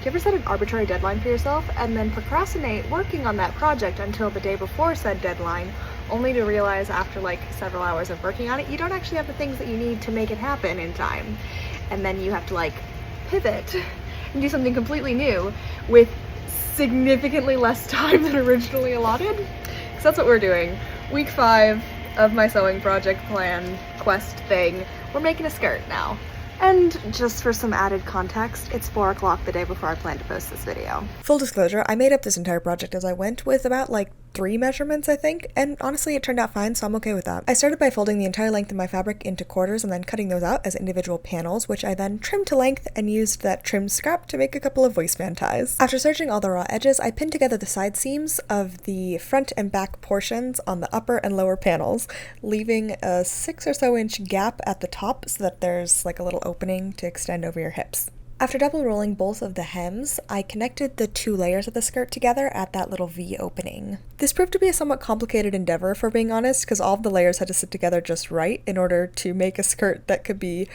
you ever set an arbitrary deadline for yourself and then procrastinate working on that project until the day before said deadline, only to realize after like several hours of working on it, you don't actually have the things that you need to make it happen in time. And then you have to like pivot and do something completely new with significantly less time than originally allotted. Because that's what we're doing. Week 5 of my sewing project plan quest thing. We're making a skirt now. And just for some added context, it's 4 o'clock the day before I plan to post this video. Full disclosure, I made up this entire project as I went with about like 3 measurements, I think, and honestly it turned out fine, so I'm okay with that. I started by folding the entire length of my fabric into quarters and then cutting those out as individual panels, which I then trimmed to length and used that trimmed scrap to make a couple of waistband ties. After serging all the raw edges, I pinned together the side seams of the front and back portions on the upper and lower panels, leaving a 6 or so inch gap at the top so that there's like a little opening to extend over your hips. After double rolling both of the hems, I connected the 2 layers of the skirt together at that little V opening. This proved to be a somewhat complicated endeavor, if we're being honest, because all of the layers had to sit together just right in order to make a skirt that could be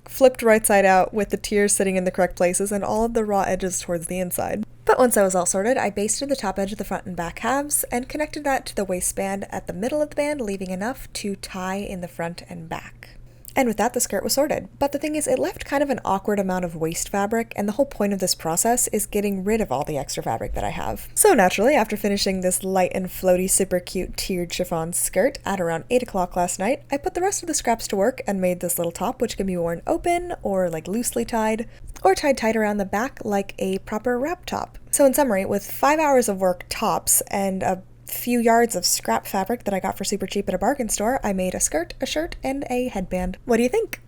flipped right side out with the tiers sitting in the correct places and all of the raw edges towards the inside. But once I was all sorted, I basted the top edge of the front and back halves and connected that to the waistband at the middle of the band, leaving enough to tie in the front and back. And with that, the skirt was sorted. But the thing is, it left kind of an awkward amount of waste fabric, and the whole point of this process is getting rid of all the extra fabric that I have. So naturally, after finishing this light and floaty, super cute tiered chiffon skirt at around 8 o'clock last night, I put the rest of the scraps to work and made this little top, which can be worn open or like loosely tied, or tied tight around the back like a proper wrap top. So in summary, with 5 hours of work tops and a few yards of scrap fabric that I got for super cheap at a bargain store, I made a skirt, a shirt, and a headband. What do you think?